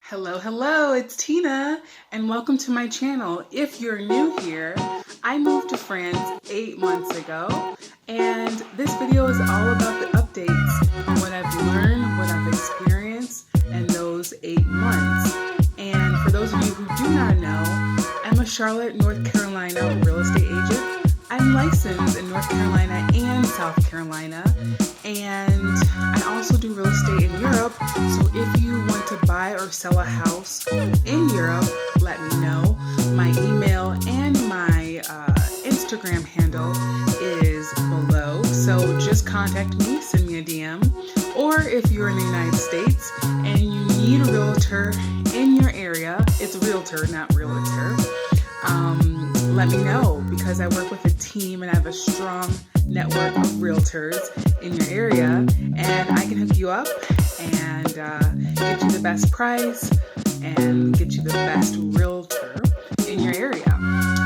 Hello, it's Tina, and welcome to my channel. If you're new here, I moved to France 8 months ago, and this video is all about the updates and what I've learned, what I've experienced in those 8 months. And for those of you who do not know, I'm a Charlotte, North Carolina real estate agent. I'm licensed in North Carolina and South Carolina, and I also do real estate in Europe. So if you want to buy or sell a house in Europe, let me know. My email and my Instagram handle is below. So just contact me, send me a DM. Or if you're in the United States and you need a realtor in your area, it's realtor, not realtor. Let me know, because I work with a team and I have a strong network of realtors in your area, and I can hook you up and get you the best price and get you the best realtor in your area.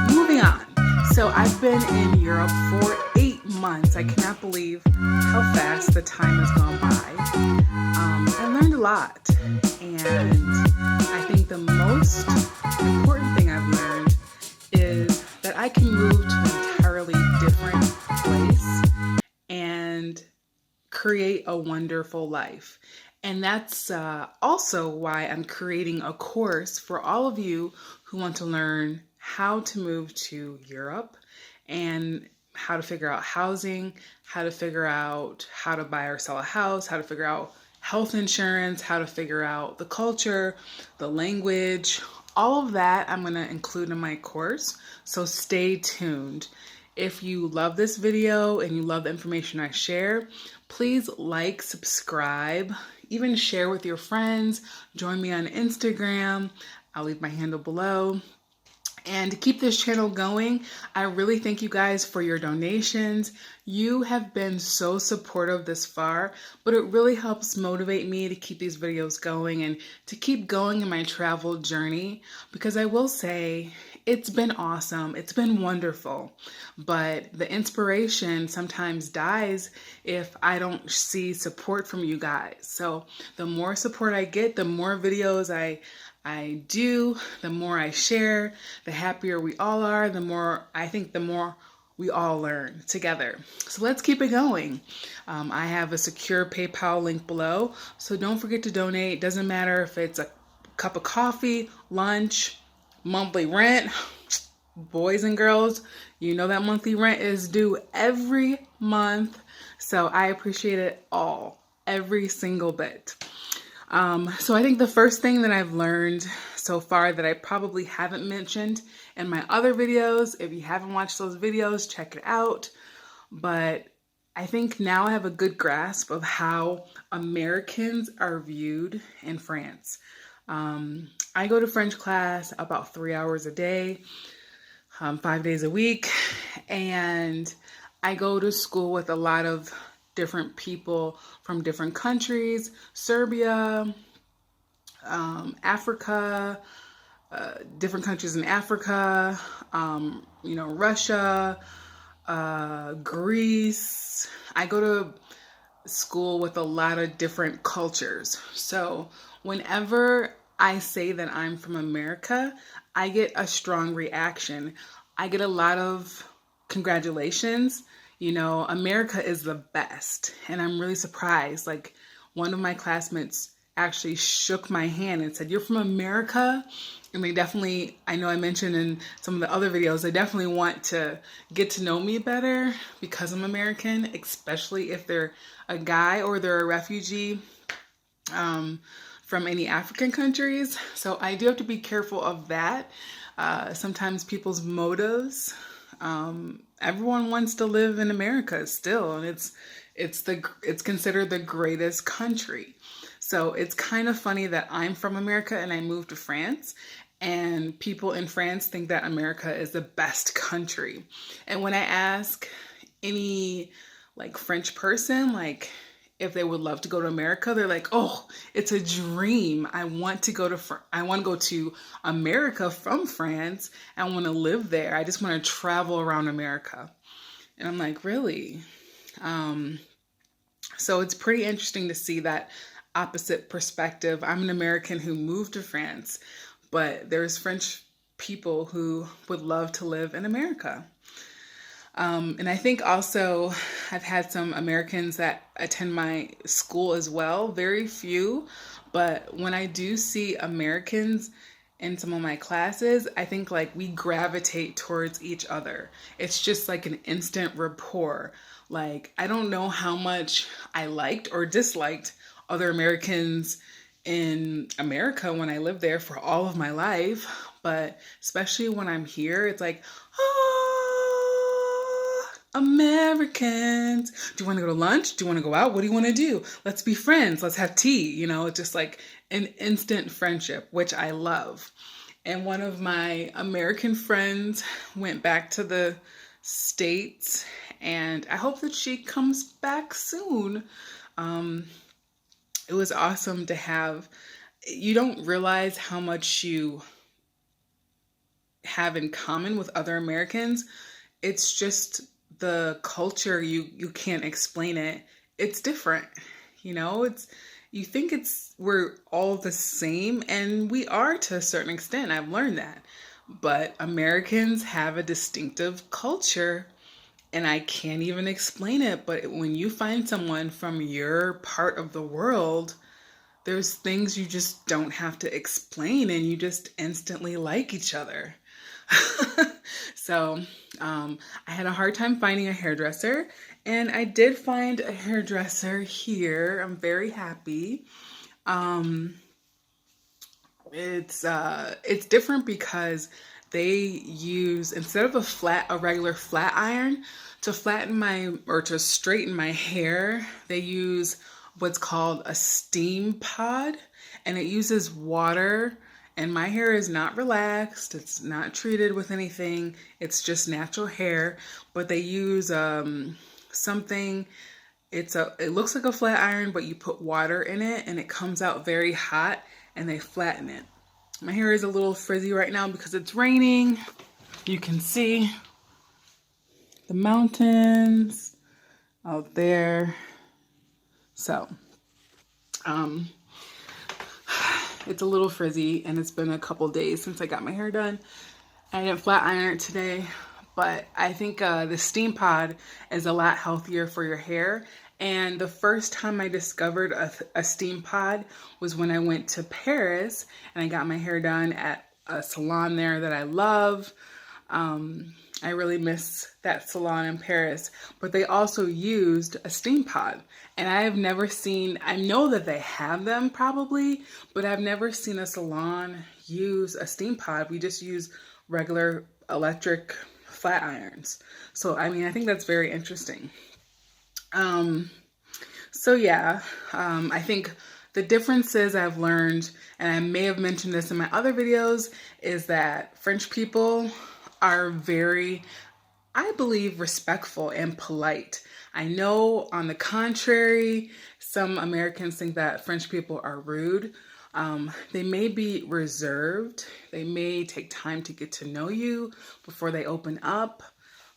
Moving on. So I've been in Europe for 8 months. I cannot believe how fast the time has gone by. I learned a lot, and I think the most important thing I've learned is that I can move to an entirely different place and create a wonderful life. And that's also why I'm creating a course for all of you who want to learn how to move to Europe and how to figure out housing, how to figure out how to buy or sell a house, how to figure out health insurance, how to figure out the culture, the language. All of that I'm going to include in my course, so stay tuned. If you love this video and you love the information I share, please like, subscribe, even share with your friends. Join me on Instagram. I'll leave my handle below. And to keep this channel going, I really thank you guys for your donations. You have been so supportive this far, but it really helps motivate me to keep these videos going and to keep going in my travel journey, because I will say it's been awesome. It's been wonderful, but the inspiration sometimes dies if I don't see support from you guys. So the more support I get, the more videos I do, the more I share, the happier we all are, the more we all learn together. So let's keep it going. I have a secure PayPal link below, so don't forget to donate. Doesn't matter if it's a cup of coffee, lunch, monthly rent. Boys and girls, you know that monthly rent is due every month, so I appreciate it all, every single bit. So I think the first thing that I've learned so far that I probably haven't mentioned in my other videos, if you haven't watched those videos, check it out. But I think now I have a good grasp of how Americans are viewed in France. I go to French class about 3 hours a day, 5 days a week, and I go to school with a lot of different people from different countries, Serbia, Africa, different countries in Africa, Russia, Greece. I go to school with a lot of different cultures. So whenever I say that I'm from America, I get a strong reaction. I get a lot of congratulations. You know, America is the best. And I'm really surprised. Like, one of my classmates actually shook my hand and said, "You're from America?" And they definitely, I know I mentioned in some of the other videos, they definitely want to get to know me better because I'm American, especially if they're a guy or they're a refugee from any African countries. So I do have to be careful of that. Sometimes people's motives. Everyone wants to live in America still, and it's considered the greatest country. So it's kind of funny that I'm from America and I moved to France, and people in France think that America is the best country. And when I ask any French person if they would love to go to America, they're like, "Oh, it's a dream. I want to go to America from France. I want to live there. I just want to travel around America." And I'm like, "Really?" So it's pretty interesting to see that opposite perspective. I'm an American who moved to France, but there's French people who would love to live in America. And I think also I've had some Americans that attend my school as well, very few. But when I do see Americans in some of my classes, I think like we gravitate towards each other. It's just like an instant rapport. Like, I don't know how much I liked or disliked other Americans in America when I lived there for all of my life, but especially when I'm here, it's like, Americans. Do you want to go to lunch? Do you want to go out? What do you want to do? Let's be friends. Let's have tea. You know, it's just like an instant friendship, which I love. And one of my American friends went back to the States, and I hope that she comes back soon. It was awesome to have. You don't realize how much you have in common with other Americans. It's just the culture, you can't explain it. It's different. You know, you think we're all the same, and we are to a certain extent. I've learned that. But Americans have a distinctive culture, and I can't even explain it. But when you find someone from your part of the world, there's things you just don't have to explain, and you just instantly like each other. So I had a hard time finding a hairdresser, and I did find a hairdresser here. I'm very happy. It's different because they use, instead of a regular flat iron, to to straighten my hair, they use what's called a steam pod, and it uses water. And my hair is not relaxed. It's not treated with anything. It's just natural hair. But they use something. It looks like a flat iron, but you put water in it, and it comes out very hot, and they flatten it. My hair is a little frizzy right now because it's raining. You can see the mountains out there. So, it's a little frizzy, and it's been a couple days since I got my hair done. I didn't flat iron it today, but I think the steam pod is a lot healthier for your hair. And the first time I discovered a steam pod was when I went to Paris, and I got my hair done at a salon there that I love. I really miss that salon in Paris, but they also used a steam pod, and I know that they have them probably, but I've never seen a salon use a steam pod. We just use regular electric flat irons. So, I mean, I think that's very interesting. So yeah, I think the differences I've learned, and I may have mentioned this in my other videos, is that French people are very, I believe, respectful and polite. I know, on the contrary, some Americans think that French people are rude. They may be reserved. They may take time to get to know you before they open up,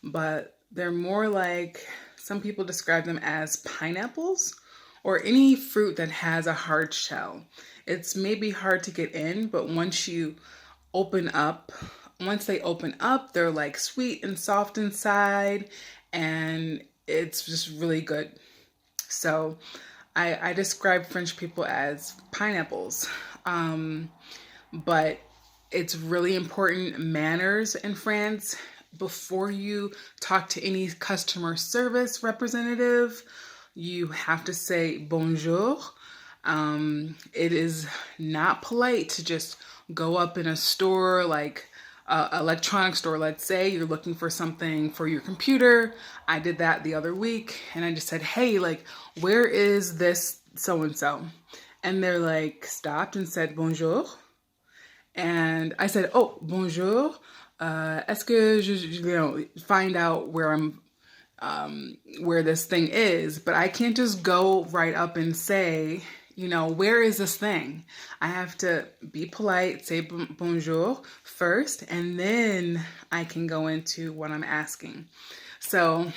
but they're more like, some people describe them as pineapples or any fruit that has a hard shell. It's maybe hard to get in, but once they open up, they're like sweet and soft inside, and it's just really good. So I describe French people as pineapples. But it's really important manners in France. Before you talk to any customer service representative, you have to say bonjour. It is not polite to just go up in a store, like electronic store, let's say you're looking for something for your computer. I did that the other week, and I just said, hey, like, where is this so-and-so? And they're like, stopped and said bonjour. And I said, oh, bonjour. Est-ce que je find out where where this thing is, but I can't just go right up and say, where is this thing? I have to be polite, say bonjour first, and then I can go into what I'm asking. So,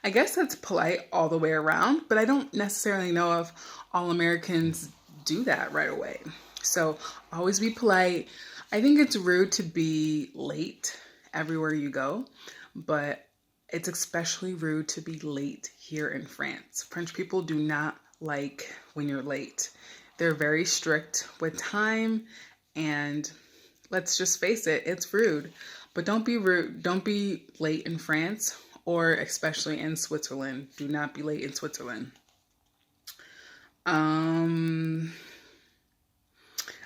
I guess that's polite all the way around, but I don't necessarily know if all Americans do that right away. So always be polite. I think it's rude to be late everywhere you go, but it's especially rude to be late here in France. French people do not like when you're late. They're very strict with time, and let's just face it, it's rude. But don't be rude. Don't be late in France, or especially in Switzerland. Do not be late in Switzerland.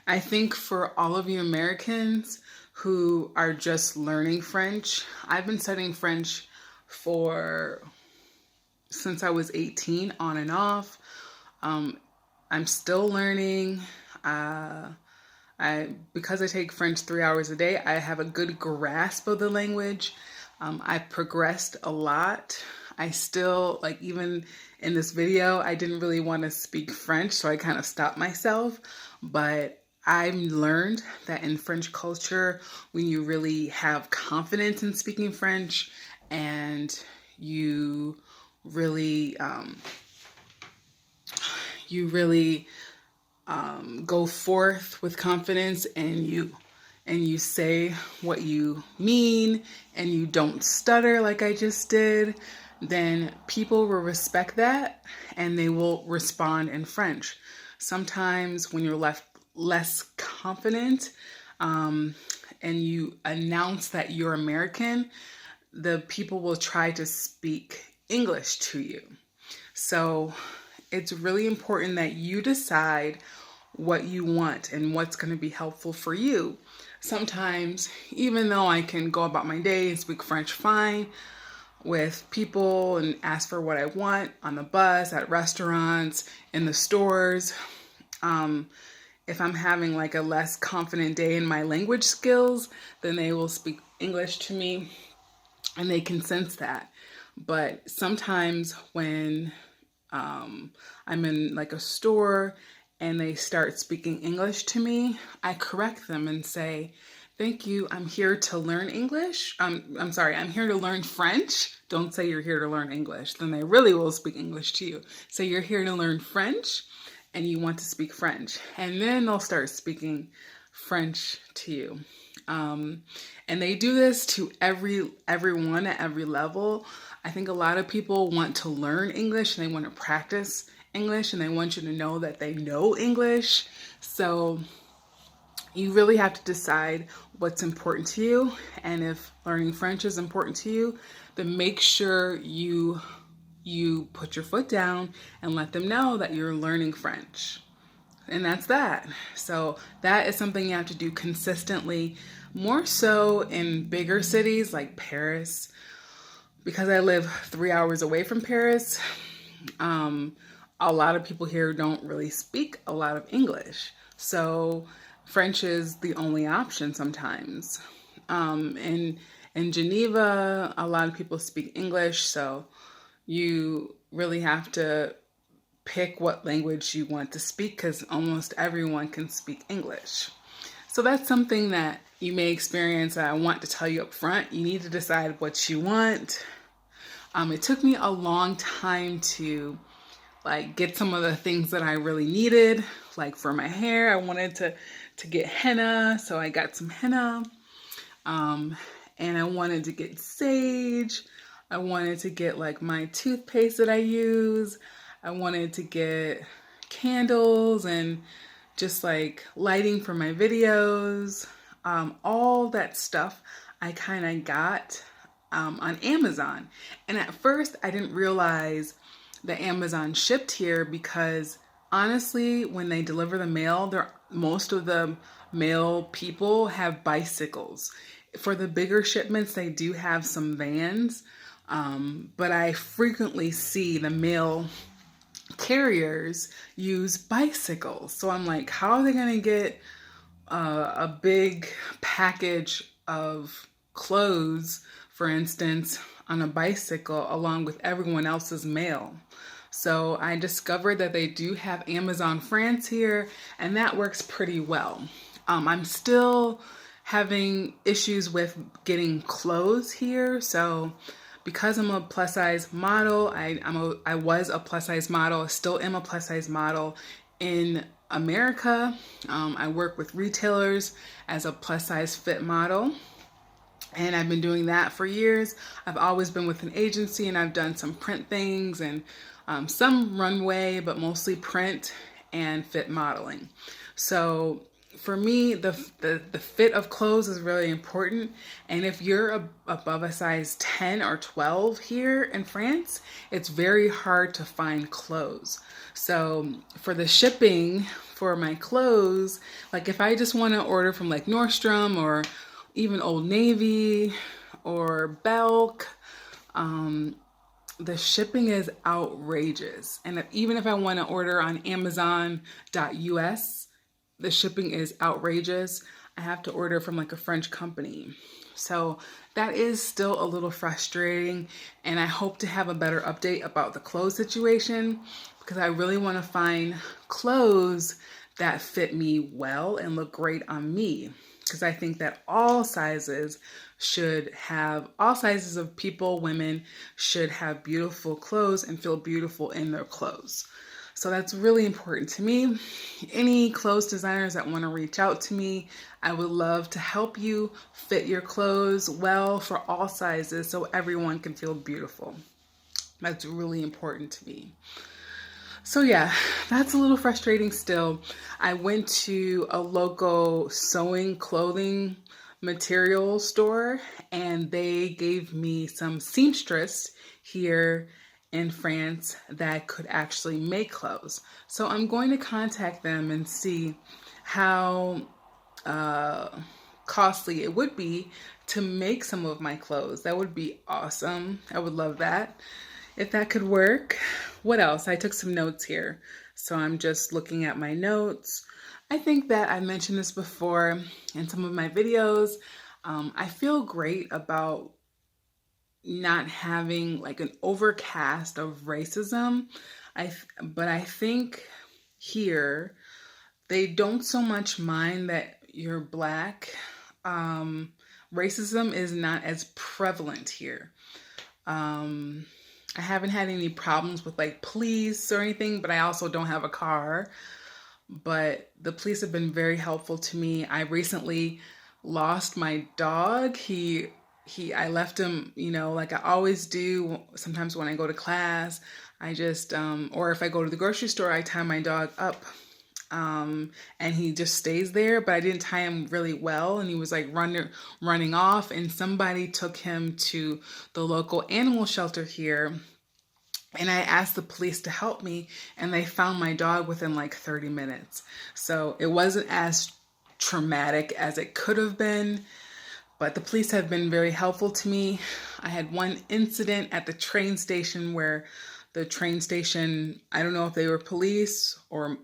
I think for all of you Americans who are just learning French, I've been studying French since I was 18, on and off. I'm still learning. Because I take French 3 hours a day, I have a good grasp of the language. I've progressed a lot. I still, like, even in this video, I didn't really want to speak French, so I kind of stopped myself. But I've learned that in French culture, when you really have confidence in speaking French and you really go forth with confidence, and you say what you mean, and you don't stutter like I just did, then people will respect that and they will respond in French. Sometimes when you're less confident and you announce that you're American, the people will try to speak English to you. So it's really important that you decide what you want and what's going to be helpful for you. Sometimes, even though I can go about my day and speak French fine with people and ask for what I want on the bus, at restaurants, in the stores, if I'm having like a less confident day in my language skills, then they will speak English to me, and they can sense that. But sometimes when I'm in like a store and they start speaking English to me, I correct them and say, "Thank you, I'm here to learn English. I'm sorry, I'm here to learn French." Don't say you're here to learn English. Then they really will speak English to you. Say you're here to learn French and you want to speak French. And then they'll start speaking French to you. And they do this to everyone at every level. I think a lot of people want to learn English and they want to practice English, and they want you to know that they know English. So you really have to decide what's important to you. And if learning French is important to you, then make sure you put your foot down and let them know that you're learning French. And that's that. So that is something you have to do consistently, more so in bigger cities like Paris. Because I live 3 hours away from Paris, a lot of people here don't really speak a lot of English. So French is the only option sometimes. In Geneva, a lot of people speak English, so you really have to pick what language you want to speak, because almost everyone can speak English. So that's something that you may experience that I want to tell you up front. You need to decide what you want. It took me a long time to get some of the things that I really needed. Like for my hair, I wanted to get henna, so I got some henna. And I wanted to get sage. I wanted to get like my toothpaste that I use. I wanted to get candles and just like lighting for my videos. All that stuff I kind of got on Amazon. And at first I didn't realize that Amazon shipped here, because honestly, when they deliver the mail, most of the mail people have bicycles. For the bigger shipments, they do have some vans, but I frequently see the mail carriers use bicycles. So I'm like, how are they going to get a big package of clothes, for instance, on a bicycle along with everyone else's mail? So I discovered that they do have Amazon France here, and that works pretty well. I'm still having issues with getting clothes here, so because I'm a plus size model, I was a plus size model, still am a plus size model in America. I work with retailers as a plus size fit model. And I've been doing that for years. I've always been with an agency, and I've done some print things and some runway, but mostly print and fit modeling. So for me, the fit of clothes is really important. And if you're above a size 10 or 12 here in France, it's very hard to find clothes. So for the shipping for my clothes, like if I just want to order from like Nordstrom or even Old Navy or Belk, the shipping is outrageous. And even if I want to order on Amazon.us, the shipping is outrageous. I have to order from like a French company. So that is still a little frustrating. And I hope to have a better update about the clothes situation, because I really want to find clothes that fit me well and look great on me. Because I think that all sizes of people, women, should have beautiful clothes and feel beautiful in their clothes. So that's really important to me. Any clothes designers that want to reach out to me, I would love to help you fit your clothes well for all sizes so everyone can feel beautiful. That's really important to me. So yeah, that's a little frustrating still. I went to a local sewing clothing material store, and they gave me some seamstress here in France that could actually make clothes. So I'm going to contact them and see how costly it would be to make some of my clothes. That would be awesome. I would love that. If that could work. What else? I took some notes here. So I'm just looking at my notes. I think that I mentioned this before in some of my videos. I feel great about not having like an overcast of racism. But I think here they don't so much mind that you're Black. Racism is not as prevalent here. I haven't had any problems with like police or anything, but I also don't have a car. But the police have been very helpful to me. I recently lost my dog. I left him, like I always do. Sometimes when I go to class, I just, or if I go to the grocery store, I tie my dog up. And he just stays there, but I didn't tie him really well, and he was like running off, and somebody took him to the local animal shelter here, and I asked the police to help me, and they found my dog within like 30 minutes. So it wasn't as traumatic as it could have been, but the police have been very helpful to me. I had one incident at the train station where the train station, I don't know if they were police or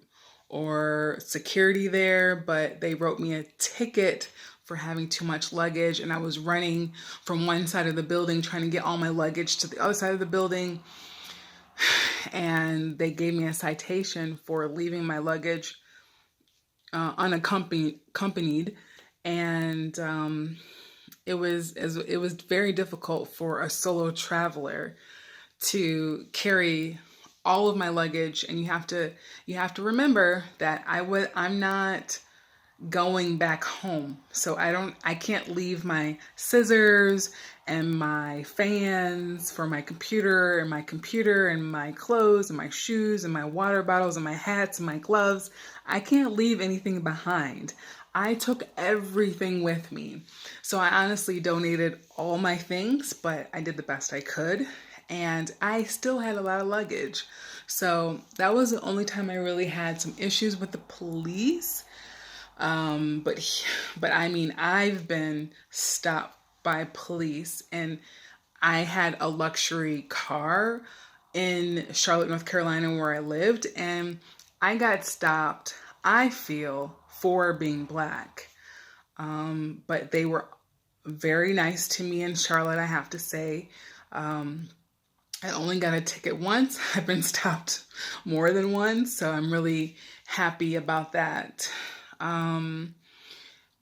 security there, but they wrote me a ticket for having too much luggage, and I was running from one side of the building trying to get all my luggage to the other side of the building, and they gave me a citation for leaving my luggage unaccompanied, and it was very difficult for a solo traveler to carry all of my luggage. And you have to remember that I'm not going back home. So I can't leave my scissors and my fans for my computer and my clothes and my shoes and my water bottles and my hats and my gloves. I can't leave anything behind. I took everything with me. So I honestly donated all my things, but I did the best I could. And I still had a lot of luggage. So that was the only time I really had some issues with the police. But I mean, I've been stopped by police, and I had a luxury car in Charlotte, North Carolina, where I lived, and I got stopped, I feel, for being Black. But they were very nice to me in Charlotte, I have to say. I only got a ticket once. I've been stopped more than once, so I'm really happy about that.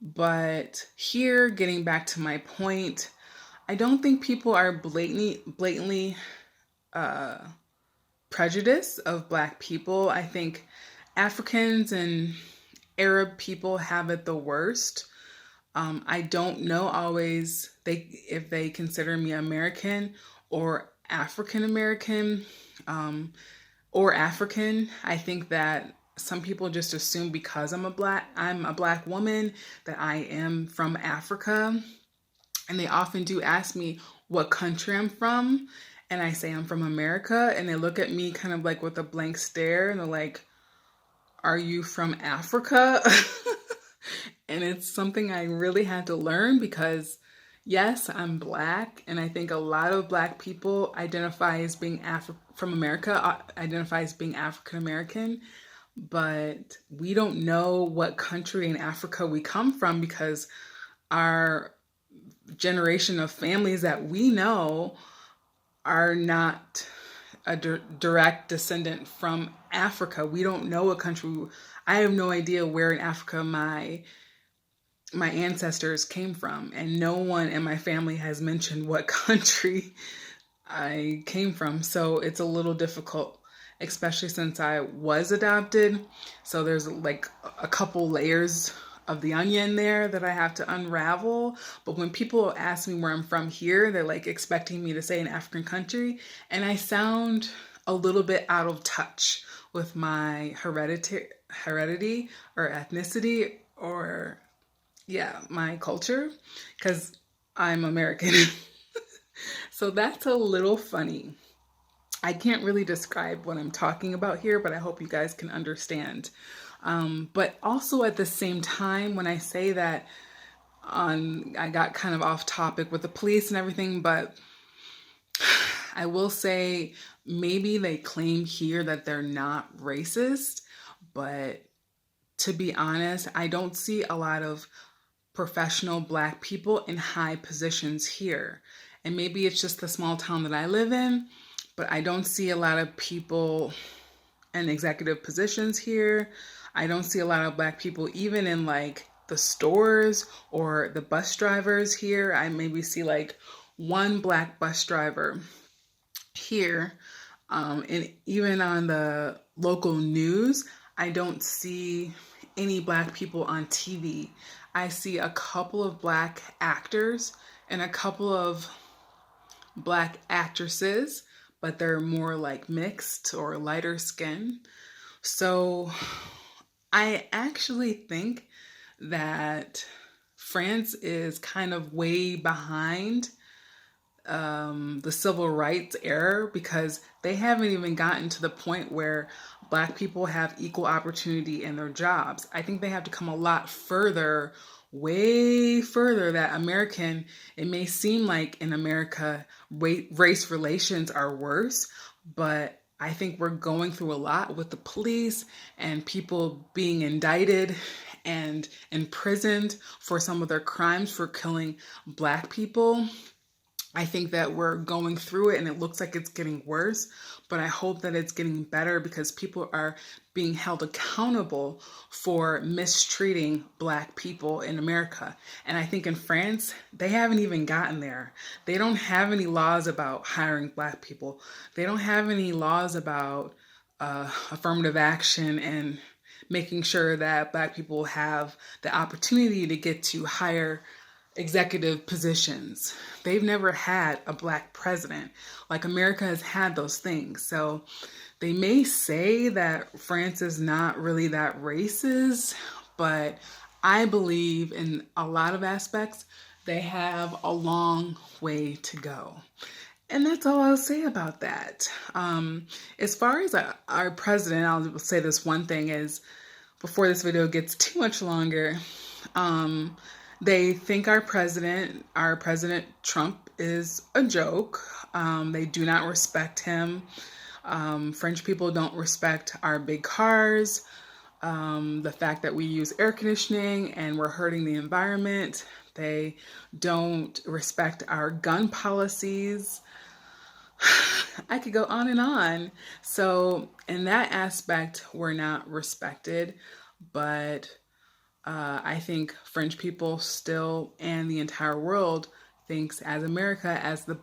But here, getting back to my point, I don't think people are blatantly prejudiced of Black people. I think Africans and Arab people have it the worst. I don't know always if they consider me American or African American or African. I think that some people just assume because I'm a black woman that I am from Africa, and they often do ask me what country I'm from, and I say I'm from America, and they look at me kind of like with a blank stare, and they're like, "Are you from Africa?" And it's something I really had to learn because, yes, I'm Black, and I think a lot of Black people identify as being from America, identify as being African American, but we don't know what country in Africa we come from because our generation of families that we know are not a direct descendant from Africa. We don't know a country. I have no idea where in Africa my ancestors came from, and no one in my family has mentioned what country I came from. So it's a little difficult, especially since I was adopted. So there's like a couple layers of the onion there that I have to unravel. But when people ask me where I'm from here, they're like expecting me to say an African country, and I sound a little bit out of touch with my heredity or ethnicity or my culture, because I'm American. So that's a little funny. I can't really describe what I'm talking about here, but I hope you guys can understand. But also at the same time, when I say that, I got kind of off topic with the police and everything, but I will say maybe they claim here that they're not racist, but to be honest, I don't see a lot of professional Black people in high positions here. And maybe it's just the small town that I live in, but I don't see a lot of people in executive positions here. I don't see a lot of Black people even in like the stores or the bus drivers here. I maybe see like one Black bus driver here. And even on the local news, I don't see any Black people on TV. I see a couple of Black actors and a couple of Black actresses, but they're more like mixed or lighter skin. So I actually think that France is kind of way behind the civil rights era because they haven't even gotten to the point where Black people have equal opportunity in their jobs. I think they have to come a lot further, way further. That it may seem like in America, race relations are worse, but I think we're going through a lot with the police and people being indicted and imprisoned for some of their crimes for killing Black people. I think that we're going through it and it looks like it's getting worse, but I hope that it's getting better because people are being held accountable for mistreating Black people in America. And I think in France, they haven't even gotten there. They don't have any laws about hiring Black people. They don't have any laws about affirmative action and making sure that Black people have the opportunity to get to higher executive positions. They've never had a Black president. Like America has had those things. So they may say that France is not really that racist, but I believe in a lot of aspects, they have a long way to go. And that's all I'll say about that. As far as our president, I'll say this one thing is, before this video gets too much longer, they think our president Trump, is a joke. They do not respect him. French people don't respect our big cars. The fact that we use air conditioning and we're hurting the environment. They don't respect our gun policies. I could go on and on. So in that aspect, we're not respected, but I think French people still, and the entire world, thinks as America as the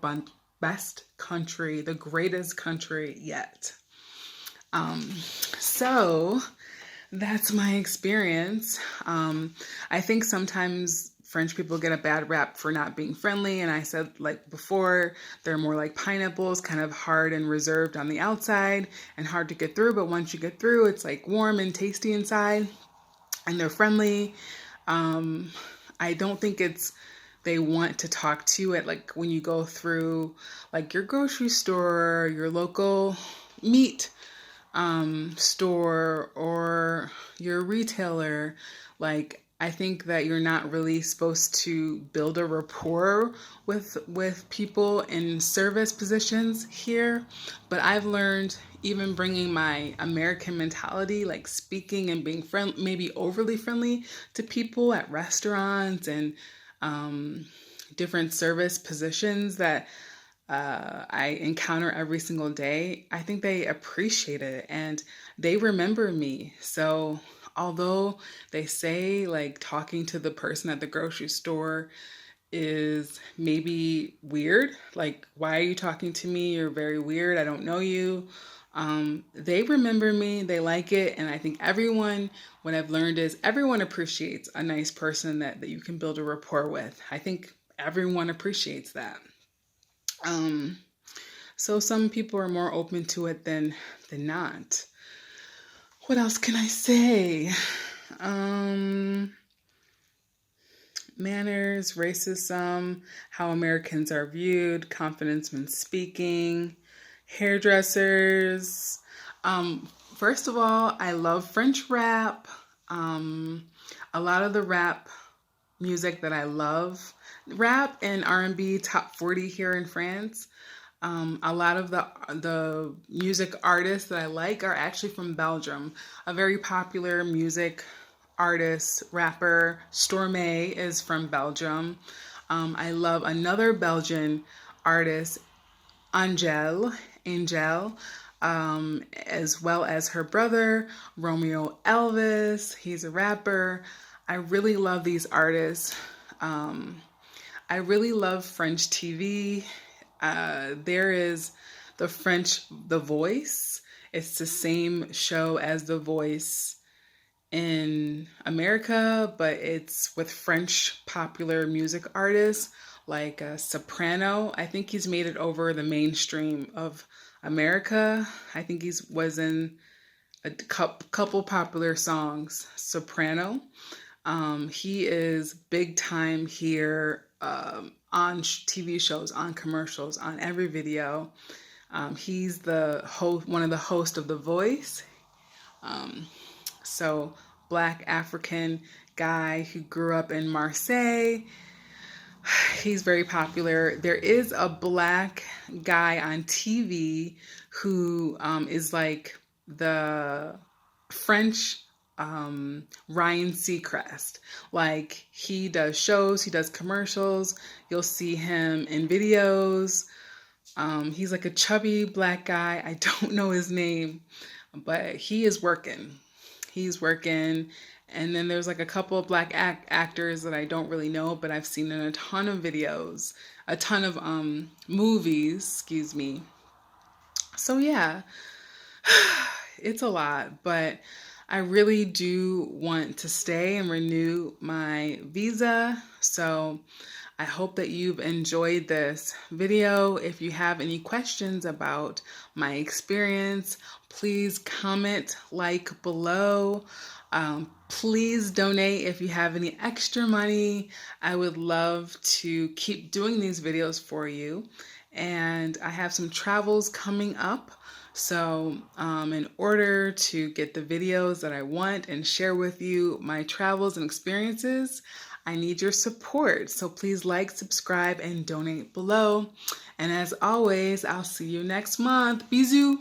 best country, the greatest country yet. So that's my experience. I think sometimes French people get a bad rap for not being friendly. And I said, like before, they're more like pineapples, kind of hard and reserved on the outside and hard to get through. But once you get through, it's like warm and tasty inside, and they're friendly. I don't think they want to talk to you at like when you go through like your grocery store, your local meat store, or your retailer. Like, I think that you're not really supposed to build a rapport with people in service positions here. But I've learned, even bringing my American mentality, like speaking and being maybe overly friendly to people at restaurants and different service positions that I encounter every single day, I think they appreciate it and they remember me. So although they say like talking to the person at the grocery store is maybe weird, like, why are you talking to me? You're very weird. I don't know you. They remember me, they like it. And I think what I've learned is everyone appreciates a nice person that you can build a rapport with. I think everyone appreciates that. So some people are more open to it than not. What else can I say? Manners, racism, how Americans are viewed, confidence when speaking, hairdressers. First of all, I love French rap. A lot of the rap music that I love, rap and R&B top 40 here in France. A lot of the music artists that I like are actually from Belgium. A very popular music artist, rapper, Stormé, is from Belgium. I love another Belgian artist, Angel, as well as her brother, Romeo Elvis. He's a rapper. I really love these artists. I really love French TV. There is The Voice. It's the same show as The Voice in America, but it's with French popular music artists like Soprano. I think he's made it over the mainstream of America. I think he was in a couple popular songs. Soprano. He is big time here on TV shows, on commercials, on every video. He's one of the hosts of The Voice. So Black African guy who grew up in Marseille. He's very popular. There is a Black guy on TV who is like the French Ryan Seacrest. Like, he does shows, he does commercials. You'll see him in videos. He's like a chubby Black guy. I don't know his name, but he is working. He's working. And then there's like a couple of Black actors that I don't really know, but I've seen in a ton of videos, a ton of movies, excuse me. So yeah, it's a lot, but I really do want to stay and renew my visa. So I hope that you've enjoyed this video. If you have any questions about my experience, please comment, like below. Please donate if you have any extra money. I would love to keep doing these videos for you. And I have some travels coming up. So in order to get the videos that I want and share with you my travels and experiences, I need your support. So please like, subscribe, and donate below. And as always, I'll see you next month. Bisous.